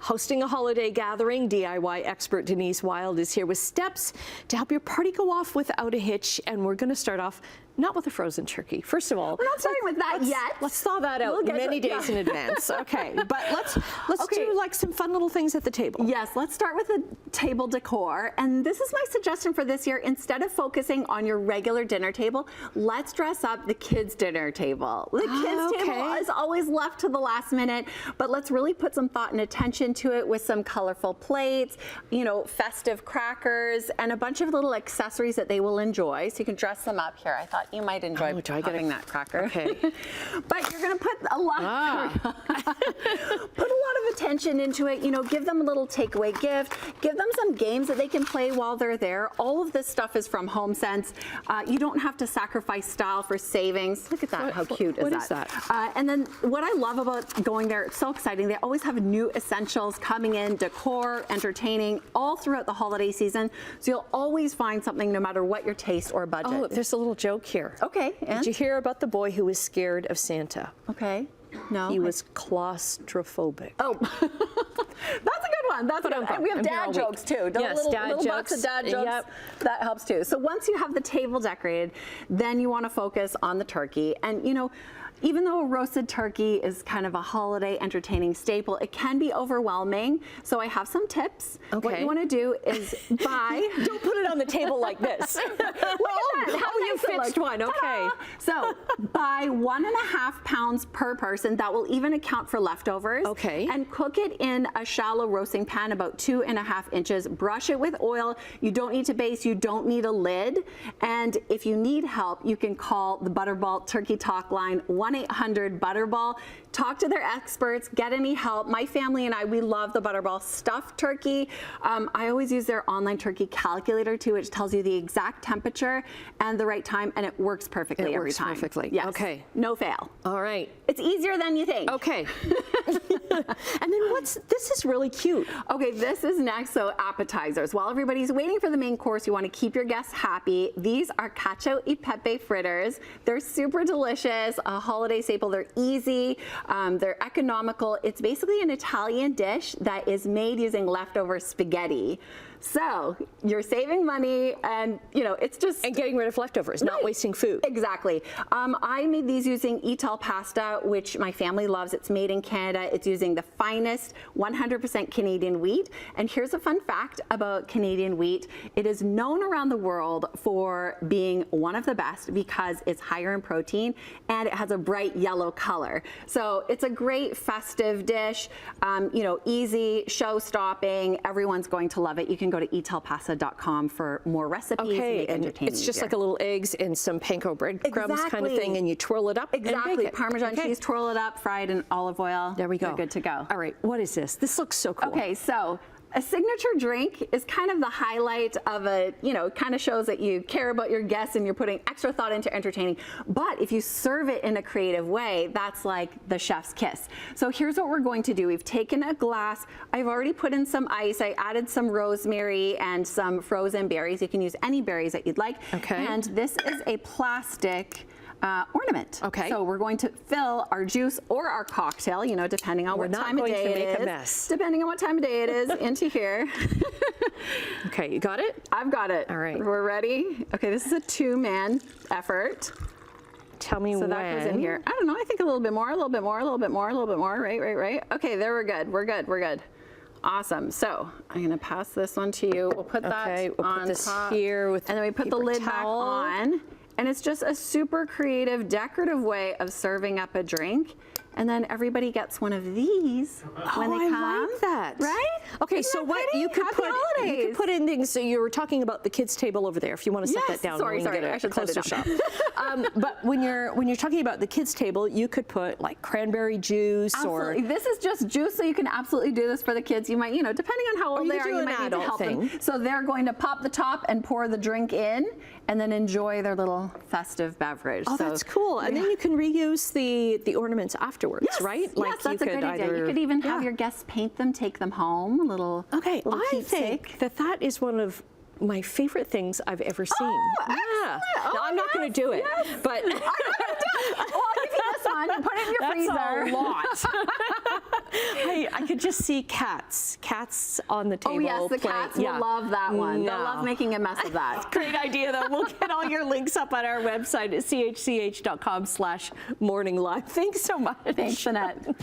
hosting a holiday gathering. DIY expert Denise Wild is here with steps to help your party go off without a hitch. And we're going to start off not with a frozen turkey. First of all, we're not starting with that yet. Let's thaw that out many days in advance. Okay, but let's do like some fun little things at the table. Yes, let's start with the table decor. And this is my suggestion for this year. Instead of focusing on your regular dinner table, let's dress up the kids' dinner table. The kids' table is always left to the last minute, but let's really put some thought and attention to it with some colorful plates, you know, festive crackers, and a bunch of little accessories that they will enjoy. So you can dress them up here. I thought you might enjoy popping that cracker. Okay. But you're going to put a lot put a lot of attention into it. You know, give them a little takeaway gift. Give them some games that they can play while they're there. All of this stuff is from HomeSense. You don't have to sacrifice style for savings. Look at that. How cute is that? What is that? And then what I love about going there, it's so exciting. They always have new essentials coming in, decor, entertaining, all throughout the holiday season. So you'll always find something no matter what your taste or budget. Oh, there's a little joke here. Okay. And? Did you hear about the boy who was scared of Santa? Okay. No. He was claustrophobic. Oh, that's a good one. That's a good one. We have dad jokes too. Yes, little box of dad jokes. Yep. That helps too. So once you have the table decorated, then you want to focus on the turkey. And you know, even though a roasted turkey is kind of a holiday entertaining staple, it can be overwhelming. So I have some tips. Okay. What you want to do is buy. Don't put it on the table like this. You fixed one. Okay. So buy 1.5 pounds per person. That will even account for leftovers. Okay. And cook it in a shallow roasting pan about 2.5 inches. Brush it with oil. You don't need to baste. You don't need a lid. And if you need help, you can call the Butterball Turkey Talk line, 1-800-BUTTERBALL. Talk to their experts, get any help. My family and I, we love the Butterball stuffed turkey. I always use their online turkey calculator too, which tells you the exact temperature and the right time, and it works perfectly every time. It works perfectly. Yes. Okay. No fail. All right. It's easier than you think. Okay. And then this is really cute. Okay, this is next, so appetizers. While everybody's waiting for the main course, you want to keep your guests happy. These are cacio e pepe fritters. They're super delicious, a holiday staple. They're easy, they're economical. It's basically an Italian dish that is made using leftover spaghetti. So you're saving money, and you know, it's just... And getting rid of leftovers, not wasting food. Exactly. I made these using Etal pasta, which my family loves. It's made in Canada. It's using the finest 100% Canadian wheat. And here's a fun fact about Canadian wheat. It is known around the world for being one of the best because it's higher in protein and it has a bright yellow color. So it's a great festive dish, you know, easy, show-stopping. Everyone's going to love it. You can go to etalpasta.com for more recipes. Okay, and it's just like a little eggs and some panko breadcrumbs kind of thing, and you twirl it up. Exactly. And bake it. Parmesan cheese, twirl it up, fried in olive oil. There we go. You're good to go. All right, what is this? This looks so cool. Okay, so a signature drink is kind of the highlight of a, you know, kind of shows that you care about your guests and you're putting extra thought into entertaining. But if you serve it in a creative way, that's like the chef's kiss. So here's what we're going to do. We've taken a glass. I've already put in some ice. I added some rosemary and some frozen berries. You can use any berries that you'd like. Okay. And this is a plastic ornament. Okay. So we're going to fill our juice or our cocktail, you know, depending on what time of day it is. We're not going to make a mess. Depending on what time of day it is, into here. Okay, you got it? I've got it. All right. We're ready. Okay, this is a 2-man effort. Tell me when. So that goes in here. I don't know, I think a little bit more, a little bit more, a little bit more, a little bit more. Right. Okay, there we're good. We're good. Awesome. So I'm going to pass this one to you. We'll put that we'll on put this top. Here with and then we put the lid back on. And it's just a super creative, decorative way of serving up a drink. And then everybody gets one of these when they come. I like that. Right? Okay, so what you could put in things. So you were talking about the kids' table over there. If you want to set that down, sorry, get I should closer shot. But when you're talking about the kids' table, you could put like cranberry juice absolutely. This is just juice, so you can absolutely do this for the kids. You might, you know, depending on how old they are, you might need to help them. So they're going to pop the top and pour the drink in, and then enjoy their little festive beverage. Oh, that's cool. And then you can reuse the ornaments afterwards, right? Yes, that's a great idea. You could even have your guests paint them, take them home, a little. Okay, I think that is one of my favorite things I've ever seen. Oh, yeah. Oh, now, I'm not going to do it, but Well, I'll give you this on, put it in your freezer. That's a lot. I could just see cats on the table. Oh yes, the playing. cats will love that one. They'll love making a mess of that. Great idea, though. We'll get all your links up on our website at chch.com/morninglive. Thanks so much. Thanks, Annette.